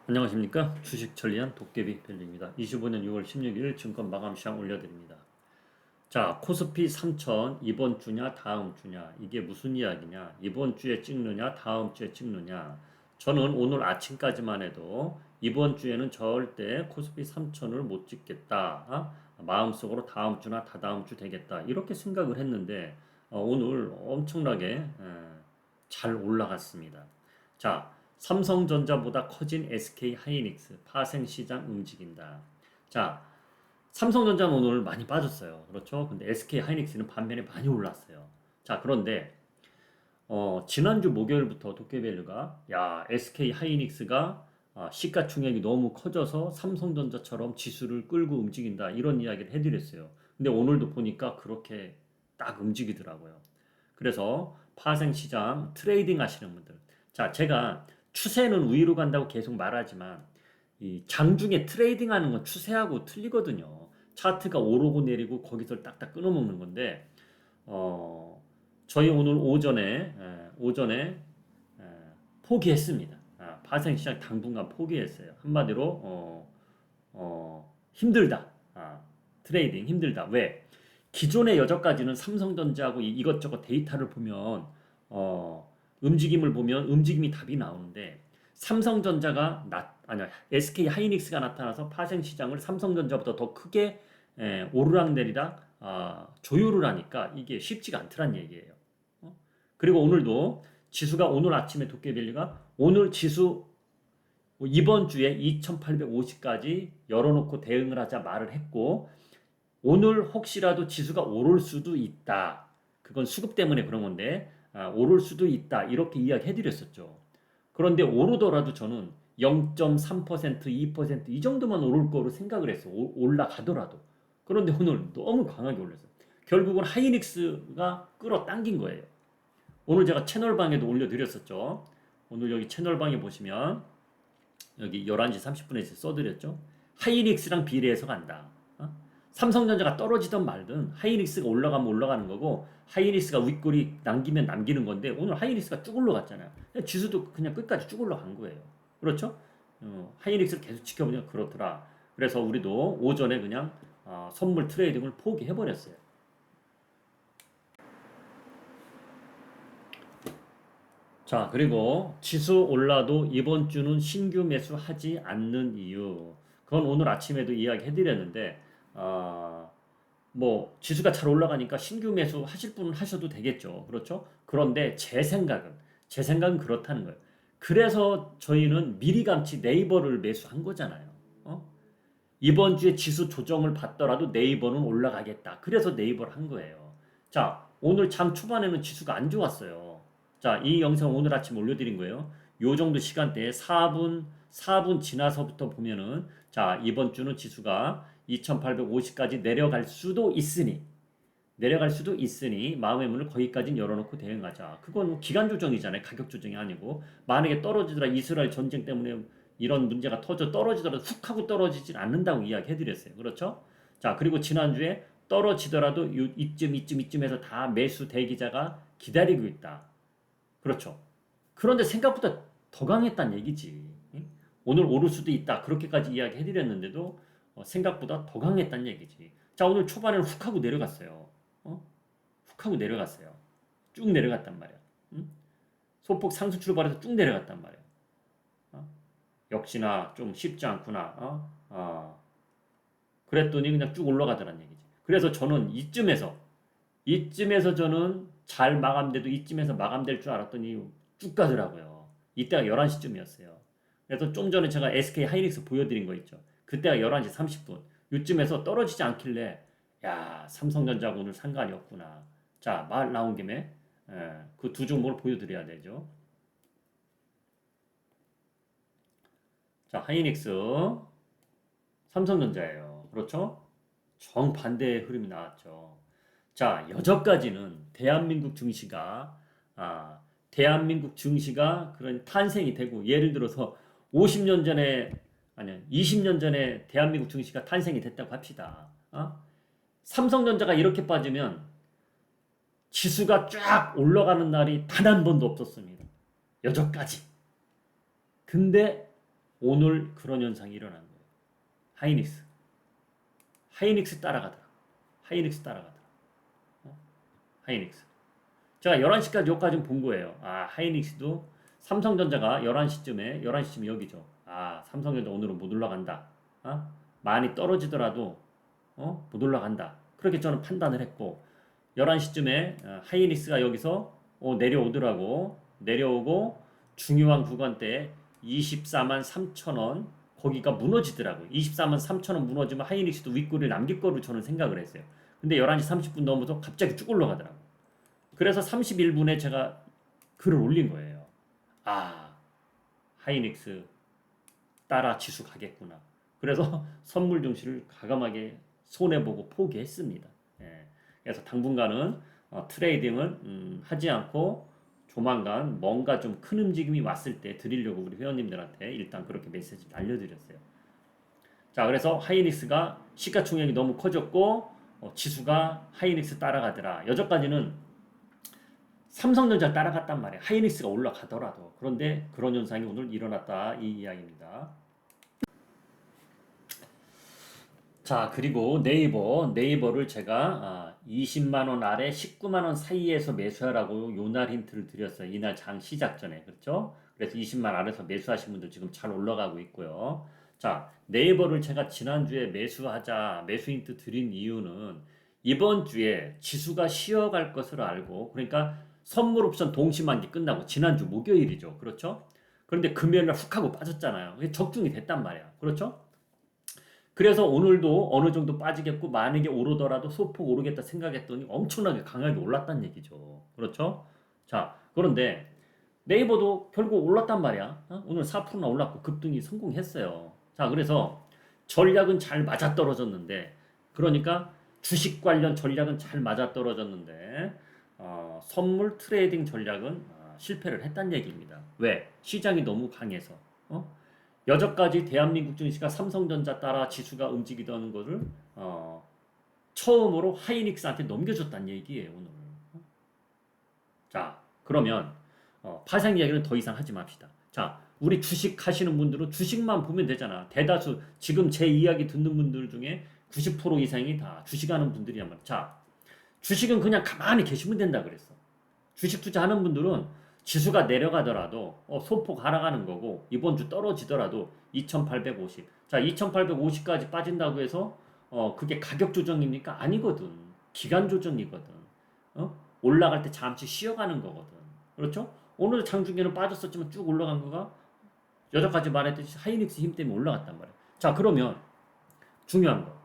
안녕하십니까. 주식 천리안 도깨비 벨리입니다. 25년 6월 16일 증권 마감 시장 올려드립니다. 자, 코스피 3000 이번 주냐 다음 주냐 이게 무슨 이야기냐, 이번 주에 찍느냐 다음 주에 찍느냐. 저는 오늘 아침까지만 해도 이번 주에는 절대 코스피 3000을 못 찍겠다, 마음속으로 다음 주나 다다음 주 되겠다 이렇게 생각을 했는데 오늘 엄청나게 잘 올라갔습니다. 자, 삼성전자보다 커진 SK 하이닉스 파생 시장 움직인다. 자, 삼성전자는 오늘 많이 빠졌어요. 그렇죠? 근데 SK 하이닉스는 반면에 많이 올랐어요. 자, 그런데 지난주 목요일부터 도깨밸류가 야, SK 하이닉스가 시가총액이 너무 커져서 삼성전자처럼 지수를 끌고 움직인다 이런 이야기를 해드렸어요. 근데 오늘도 보니까 그렇게 딱 움직이더라고요. 그래서 파생시장 트레이딩 하시는 분들, 자, 제가 추세는 위로 간다고 계속 말하지만 이 장중에 트레이딩 하는 건 추세하고 틀리거든요. 차트가 오르고 내리고 거기서 딱딱 끊어먹는 건데 저희 오늘 오전에 포기했습니다. 파생시장 당분간 포기했어요. 한마디로 힘들다. 트레이딩 힘들다. 왜? 기존의 여전까지는 삼성전자하고 이것저것 데이터를 보면 움직임을 보면 움직임이 답이 나오는데 삼성전자가 SK 하이닉스가 나타나서 파생 시장을 삼성전자보다 더 크게 오르락내리락 조율을 하니까 이게 쉽지가 않더란 얘기예요. 그리고 오늘도 지수가 오늘 아침에 도깨밸류가 오늘 지수 이번 주에 2850까지 열어놓고 대응을 하자 말을 했고 오늘 혹시라도 지수가 오를 수도 있다. 그건 수급 때문에 그런 건데 오를 수도 있다. 이렇게 이야기해드렸었죠. 그런데 오르더라도 저는 0.3%, 2%이 정도만 오를 거로 생각을 했어. 올라가더라도. 그런데 오늘 너무 강하게 올랐어요. 결국은 하이닉스가 끌어당긴 거예요. 오늘 제가 채널방에도 올려드렸었죠. 오늘 여기 채널방에 보시면 여기 11시 30분에 써드렸죠. 하이닉스랑 비례해서 간다. 삼성전자가 떨어지든 말든 하이닉스가 올라가면 올라가는 거고 하이닉스가 윗골이 남기면 남기는 건데 오늘 하이닉스가 쭉 올라갔잖아요. 지수도 그냥 끝까지 쭉 올라간 거예요. 그렇죠? 하이닉스를 계속 지켜보니까 그렇더라. 그래서 우리도 오전에 그냥 선물 트레이딩을 포기해버렸어요. 자, 그리고 지수 올라도 이번 주는 신규 매수하지 않는 이유. 그건 오늘 아침에도 이야기 해드렸는데 뭐 지수가 잘 올라가니까 신규 매수 하실 분은 하셔도 되겠죠. 그렇죠? 그런데 제 생각은 그렇다는 거예요. 그래서 저희는 미리 감치 네이버를 매수한 거잖아요. 이번 주에 지수 조정을 받더라도 네이버는 올라가겠다. 그래서 네이버를 한 거예요. 자, 오늘 장 초반에는 지수가 안 좋았어요. 자, 이 영상 오늘 아침 올려드린 거예요. 요 정도 시간대에 4분 지나서부터 보면은 자, 이번 주는 지수가 2850까지 내려갈 수도 있으니 마음의 문을 거기까지 열어놓고 대응하자. 그건 기간 조정이잖아요. 가격 조정이 아니고 만약에 떨어지더라 이스라엘 전쟁 때문에 이런 문제가 터져 떨어지더라도 훅 하고 떨어지진 않는다고 이야기해드렸어요. 그렇죠? 자, 그리고 지난주에 떨어지더라도 이쯤에서 다 매수 대기자가 기다리고 있다. 그렇죠? 그런데 생각보다 더 강했다는 얘기지. 오늘 오를 수도 있다. 그렇게까지 이야기해드렸는데도 생각보다 더 강했다는 얘기지. 자, 오늘 초반에는 훅 하고 내려갔어요. 훅 하고 내려갔어요. 쭉 내려갔단 말이야. 소폭 상승 출발해서 쭉 내려갔단 말이야. 역시나 좀 쉽지 않구나. 그랬더니 그냥 쭉 올라가더란 얘기지. 그래서 저는 이쯤에서 저는 잘 마감돼도 이쯤에서 마감될 줄 알았더니 쭉 가더라고요. 이때가 11시쯤이었어요. 그래서 좀 전에 제가 SK 하이닉스 보여드린 거 있죠. 그때가 11시 30분. 이쯤에서 떨어지지 않길래 야, 삼성전자하고 오늘 상관이 없구나. 자, 말 나온 김에 그 두 종목을 보여드려야 되죠. 자, 하이닉스, 삼성전자예요. 그렇죠? 정반대의 흐름이 나왔죠. 자, 여전까지는 대한민국 증시가 그런 탄생이 되고 예를 들어서 50년 전에 아니 20년 전에 대한민국 증시가 탄생이 됐다고 합시다. 삼성전자가 이렇게 빠지면 지수가 쫙 올라가는 날이 단 한 번도 없었습니다. 여전까지. 근데 오늘 그런 현상이 일어난 거예요. 하이닉스. 하이닉스 따라가더라. 하이닉스 따라가더라. 하이닉스. 제가 11시까지 여기까지 본 거예요. 아, 하이닉스도 삼성전자가 11시쯤 여기죠. 아, 삼성전자 오늘은 못 올라간다. 많이 떨어지더라도 못 올라간다. 그렇게 저는 판단을 했고 11시쯤에 하이닉스가 여기서 내려오더라고. 내려오고 중요한 구간대 24만 3천 원 거기가 무너지더라고요. 24만 3천 원 무너지면 하이닉스도 윗골을 남길 거로 저는 생각을 했어요. 근데 11시 30분 넘어서 갑자기 쭉 올라가더라고. 그래서 31분에 제가 글을 올린 거예요. 아, 하이닉스 따라 지수 가겠구나. 그래서 선물 증시를 과감하게 손해보고 포기했습니다. 예. 그래서 당분간은 트레이딩을 하지 않고 조만간 뭔가 좀 큰 움직임이 왔을 때 드리려고 우리 회원님들한테 일단 그렇게 메시지를 알려드렸어요. 자, 그래서 하이닉스가 시가총액이 너무 커졌고 지수가 하이닉스 따라가더라. 여전까지는 삼성전자 따라갔단 말이야. 하이닉스가 올라가더라도. 그런데 그런 현상이 오늘 일어났다 이 이야기입니다. 자, 그리고 네이버를 제가 20만 원 아래 19만 원 사이에서 매수하라고 요날 힌트를 드렸어요. 이날 장 시작 전에. 그렇죠? 그래서 20만 아래서 매수하신 분들 지금 잘 올라가고 있고요. 자, 네이버를 제가 지난주에 매수 힌트 드린 이유는 이번 주에 지수가 쉬어갈 것을 알고, 그러니까 선물 옵션 동시만기 끝나고 지난주 목요일이죠. 그렇죠? 그런데 금요일 날 훅 하고 빠졌잖아요. 그게 적중이 됐단 말이야. 그렇죠? 그래서 오늘도 어느 정도 빠지겠고 만약에 오르더라도 소폭 오르겠다 생각했더니 엄청나게 강하게 올랐단 얘기죠. 그렇죠? 자, 그런데 네이버도 결국 올랐단 말이야. 오늘 4%나 올랐고 급등이 성공했어요. 자, 그래서 전략은 잘 맞아떨어졌는데, 그러니까 주식 관련 전략은 잘 맞아떨어졌는데 선물 트레이딩 전략은 실패를 했단 얘기입니다. 왜? 시장이 너무 강해서. 여전까지 대한민국 증시가 삼성전자 따라 지수가 움직이던 것을 처음으로 하이닉스한테 넘겨줬다는 얘기예요, 오늘. 자, 그러면 파생 이야기는 더 이상 하지 맙시다. 자, 우리 주식 하시는 분들은 주식만 보면 되잖아. 대다수 지금 제 이야기 듣는 분들 중에 90% 이상이 다 주식하는 분들이란 말이야. 자, 주식은 그냥 가만히 계시면 된다 그랬어. 주식 투자하는 분들은 지수가 내려가더라도 소폭 하락하는 거고 이번 주 떨어지더라도 2850. 자, 2850까지 빠진다고 해서 그게 가격 조정입니까? 아니거든. 기간 조정이거든. 올라갈 때 잠시 쉬어가는 거거든. 그렇죠? 오늘 장중에는 빠졌었지만 쭉 올라간 거가 여태까지 말했듯이 하이닉스 힘 때문에 올라갔단 말이야. 자, 그러면 중요한 거.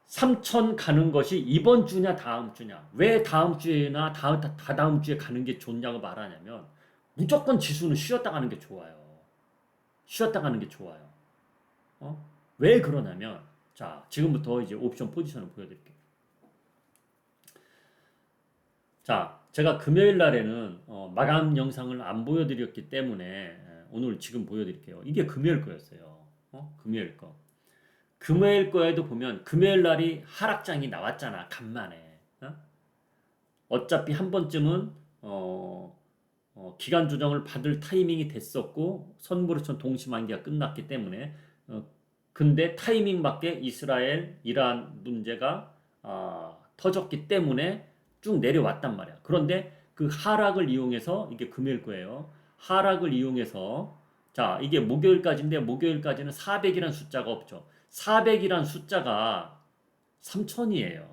3천 가는 것이 이번 주냐 다음 주냐. 왜 다음 주에나 다다음 주에 가는 게 좋냐고 말하냐면 무조건 지수는 쉬었다 가는 게 좋아요. 쉬었다 가는 게 좋아요. 왜 그러냐면 자, 지금부터 이제 옵션 포지션을 보여드릴게요. 자, 제가 금요일 날에는 마감 영상을 안 보여드렸기 때문에 오늘 지금 보여드릴게요. 이게 금요일 거였어요. 금요일 거. 금요일 거에도 보면 금요일 날이 하락장이 나왔잖아. 간만에. 어차피 한 번쯤은 기간 조정을 받을 타이밍이 됐었고 선물옵션 동시만기가 끝났기 때문에 근데 타이밍밖에 이스라엘 이란 문제가 터졌기 때문에 쭉 내려왔단 말이야. 그런데 그 하락을 이용해서 이게 금요일 거예요. 하락을 이용해서 자, 이게 목요일까지인데 목요일까지는 400이라는 숫자가 없죠. 400이란 숫자가 3천이에요.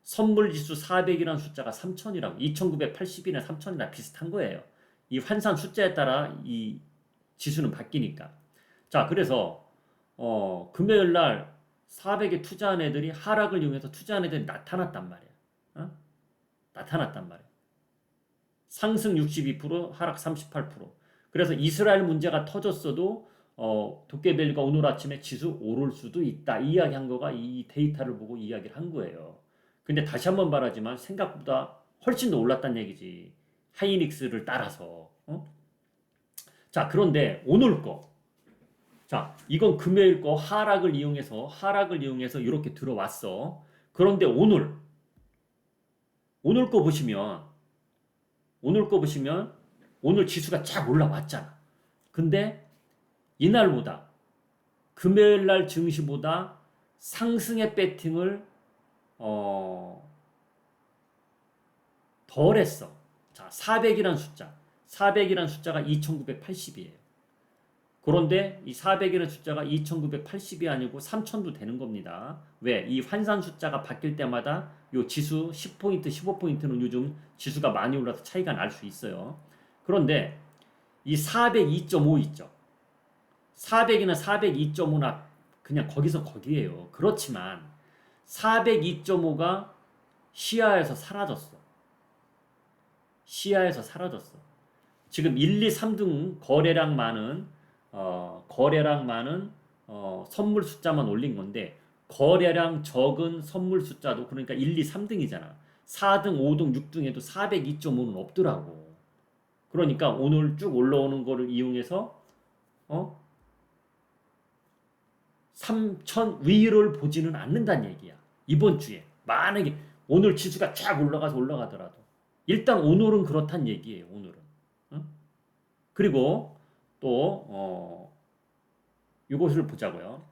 선물지수 400이란 숫자가 3천이라고. 2980이나 3천이나 비슷한 거예요. 이 환산 숫자에 따라 이 지수는 바뀌니까. 자, 그래서 금요일 날 400에 투자한 애들이 하락을 이용해서 투자한 애들이 나타났단 말이야. 나타났단 말이야. 상승 62%, 하락 38%. 그래서 이스라엘 문제가 터졌어도 도깨벨리가 오늘 아침에 지수 오를 수도 있다. 이야기한 거가 이 데이터를 보고 이야기를 한 거예요. 근데 다시 한번 말하지만 생각보다 훨씬 더 올랐다는 얘기지. 하이닉스를 따라서. 자, 그런데 오늘 거. 자, 이건 금요일 거 하락을 이용해서 이렇게 들어왔어. 그런데 오늘 거 보시면 오늘 지수가 쫙 올라왔잖아. 근데 이날보다 금요일 날 증시보다 상승의 배팅을 덜 했어. 자, 400이란 숫자. 400이란 숫자가 2980이에요. 그런데 이 400이라는 숫자가 2980이 아니고 3000도 되는 겁니다. 왜? 이 환산 숫자가 바뀔 때마다 요 지수 10포인트, 15포인트는 요즘 지수가 많이 올라서 차이가 날 수 있어요. 그런데 이 402.5 있죠. 400이나 402.5나 그냥 거기서 거기에요. 그렇지만 402.5가 시야에서 사라졌어. 시야에서 사라졌어. 지금 1, 2, 3등 거래량 많은 선물 숫자만 올린 건데 거래량 적은 선물 숫자도 그러니까 1, 2, 3등이잖아. 4등, 5등, 6등에도 402.5는 없더라고. 그러니까 오늘 쭉 올라오는 거를 이용해서 3천 위를 보지는 않는다는 얘기야. 이번 주에 만약에 오늘 지수가 쫙 올라가서 올라가더라도 일단 오늘은 그렇단 얘기예요. 오늘은. 그리고 또 이것을 보자고요.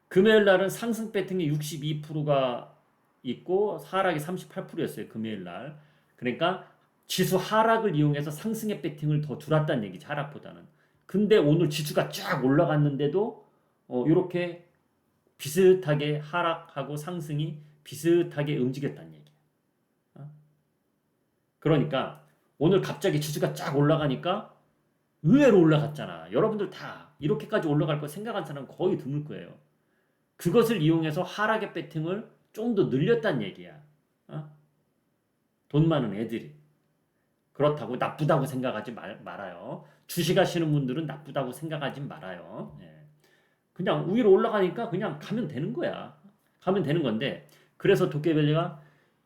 금요일 날은 상승 배팅이 62%가 있고 하락이 38%였어요. 금요일 날. 그러니까 지수 하락을 이용해서 상승의 배팅을 더 줄였다는 얘기지. 하락보다는. 근데 오늘 지수가 쫙 올라갔는데도 이렇게 비슷하게 하락하고 상승이 비슷하게 움직였다는 얘기야. 그러니까 오늘 갑자기 지수가 쫙 올라가니까 의외로 올라갔잖아. 여러분들 다 이렇게까지 올라갈 거 생각한 사람 거의 드물 거예요. 그것을 이용해서 하락의 배팅을 좀 더 늘렸다는 얘기야. 돈 많은 애들이. 그렇다고 나쁘다고 생각하지 말아요. 주식하시는 분들은 나쁘다고 생각하지 말아요. 예. 그냥 위로 올라가니까 그냥 가면 되는 거야. 가면 되는 건데 그래서 도깨비가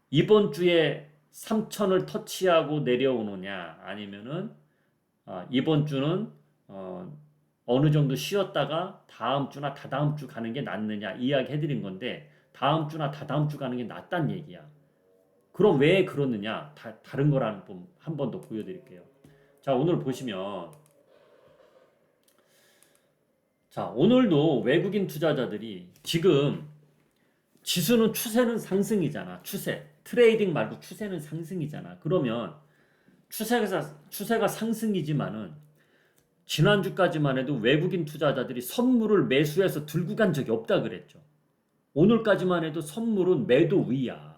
이번 주에 3천을 터치하고 내려오느냐 아니면은 이번 주는 어느 정도 쉬었다가 다음 주나 다다음 주 가는 게 낫느냐 이야기 해드린 건데 다음 주나 다다음 주 가는 게 낫단 얘기야. 그럼 왜 그러느냐? 다른 거라는 한 번 더 보여드릴게요. 자, 오늘 보시면 자, 오늘도 외국인 투자자들이 지금 지수는 추세는 상승이잖아. 추세. 트레이딩 말고 추세는 상승이잖아. 그러면 추세가 상승이지만은 지난주까지만 해도 외국인 투자자들이 선물을 매수해서 들고 간 적이 없다 그랬죠. 오늘까지만 해도 선물은 매도 위야.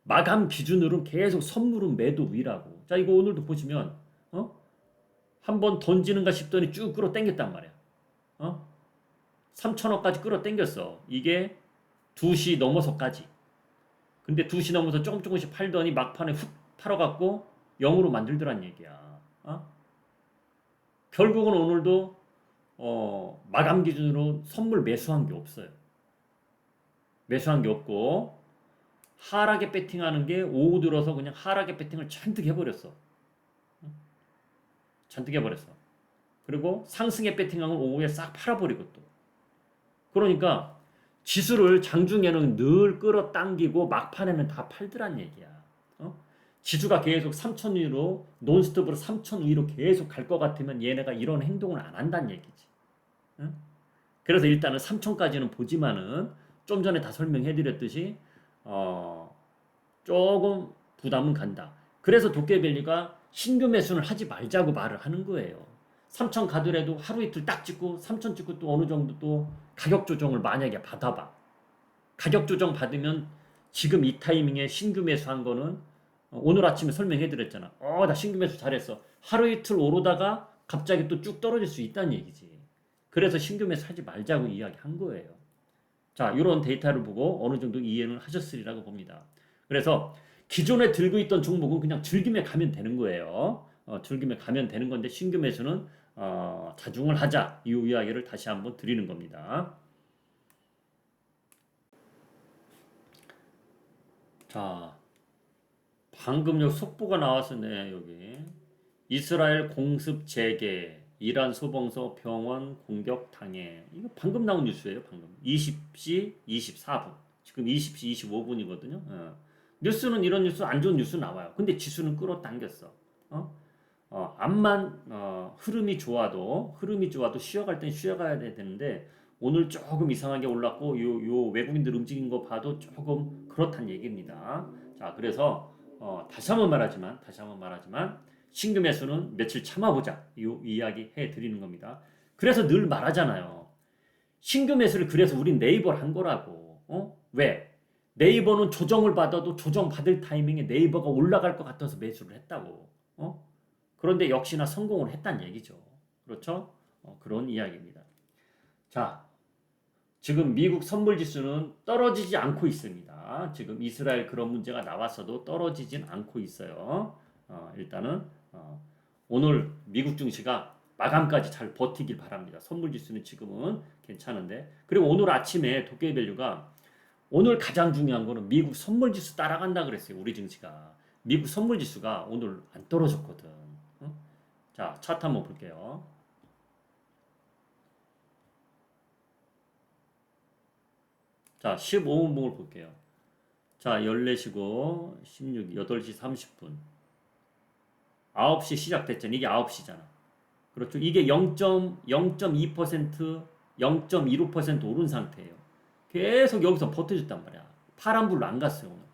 마감 기준으로는 계속 선물은 매도 위라고. 자, 이거 오늘도 보시면 한번 던지는가 싶더니 쭉 끌어 당겼단 말이야. 3천원까지 끌어 당겼어. 이게 2시 넘어서까지. 근데 2시 넘어서 조금씩 팔더니 막판에 훅 팔아갖고 0으로 만들더란 얘기야. 결국은 오늘도 마감 기준으로 선물 매수한 게 없어요. 매수한 게 없고 하락에 배팅하는 게 오후 들어서 그냥 하락에 배팅을 잔뜩 해버렸어. 잔뜩 해버렸어. 그리고 상승에 배팅하면 오후에 싹 팔아버리고 또. 그러니까 지수를 장중에는 늘 끌어당기고 막판에는 다 팔더란 얘기야. 지수가 계속 3천 위로 논스톱으로 3천 위로 계속 갈 것 같으면 얘네가 이런 행동을 안 한다는 얘기지. 그래서 일단은 3천까지는 보지만은 좀 전에 다 설명해드렸듯이 조금 부담은 간다. 그래서 도깨벨리가 신규 매수는 하지 말자고 말을 하는 거예요. 3천 가더라도 하루 이틀 딱 찍고 3천 찍고 또 어느 정도 또 가격 조정을 만약에 받아봐. 가격 조정 받으면 지금 이 타이밍에 신규 매수한 거는 오늘 아침에 설명해드렸잖아. 나 신규 매수 잘했어. 하루 이틀 오르다가 갑자기 또 쭉 떨어질 수 있다는 얘기지. 그래서 신규 매수 하지 말자고 이야기한 거예요. 자, 이런 데이터를 보고 어느 정도 이해는 하셨으리라고 봅니다. 그래서 기존에 들고 있던 종목은 그냥 즐김에 가면 되는 거예요. 즐김에 가면 되는 건데 신규 매수는 자중을 하자. 이 이야기를 다시 한번 드리는 겁니다. 자, 방금 요 속보가 나왔었네. 여기 이스라엘 공습 재개, 이란 소방서 병원 공격 당해. 이거 방금 나온 뉴스예요. 방금 20시 24분. 지금 20시 25분이거든요. 뉴스는 이런 뉴스 안 좋은 뉴스 나와요. 근데 지수는 끌어당겼어. 암만 흐름이 좋아도 쉬어갈 땐 쉬어가야 되는데 오늘 조금 이상하게 올랐고 요 외국인들 움직인 거 봐도 조금 그렇단 얘기입니다. 자, 그래서 다시 한번 말하지만 신규 매수는 며칠 참아보자 이 이야기 해드리는 겁니다. 그래서 늘 말하잖아요. 신규 매수를 그래서 우린 네이버를 한 거라고. 왜? 네이버는 조정을 받아도 조정 받을 타이밍에 네이버가 올라갈 것 같아서 매수를 했다고. 그런데 역시나 성공을 했다는 얘기죠. 그렇죠? 그런 이야기입니다. 자, 지금 미국 선물 지수는 떨어지지 않고 있습니다. 지금 이스라엘 그런 문제가 나왔어도 떨어지진 않고 있어요. 일단은 오늘 미국 증시가 마감까지 잘 버티길 바랍니다. 선물 지수는 지금은 괜찮은데 그리고 오늘 아침에 도깨비밸류가 오늘 가장 중요한 거는 미국 선물 지수 따라간다 그랬어요. 우리 증시가 미국 선물 지수가 오늘 안 떨어졌거든. 자, 차트 한번 볼게요. 자, 15분봉을 볼게요. 자, 14시고 16, 8시 30분. 9시 시작됐잖아. 이게 9시잖아. 그렇죠. 이게 0.2%, 0.15% 오른 상태예요. 계속 여기서 버텨줬단 말이야. 파란불로 안 갔어요, 오늘.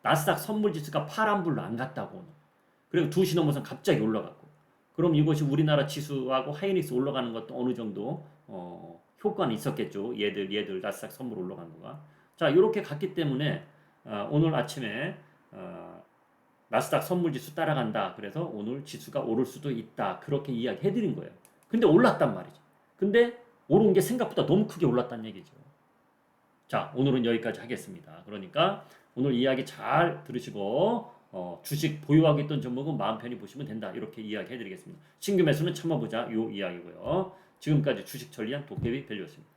나스닥 선물지수가 파란불로 안 갔다고, 오늘. 그리고 2시 넘어서 갑자기 올라갔고. 그럼 이것이 우리나라 지수하고 하이닉스 올라가는 것도 어느 정도, 효과는 있었겠죠. 얘들 나스닥 선물 올라간 거가. 자, 이렇게 갔기 때문에, 오늘 아침에, 나스닥 선물지수 따라간다. 그래서 오늘 지수가 오를 수도 있다. 그렇게 이야기 해드린 거예요. 근데 올랐단 말이죠. 근데 오른 게 생각보다 너무 크게 올랐다는 얘기죠. 자, 오늘은 여기까지 하겠습니다. 그러니까 오늘 이야기 잘 들으시고 주식 보유하고 있던 종목은 마음 편히 보시면 된다. 이렇게 이야기 해드리겠습니다. 신규 매수는 참아보자. 요 이야기고요. 지금까지 주식 전략 도깨비 밸류였습니다.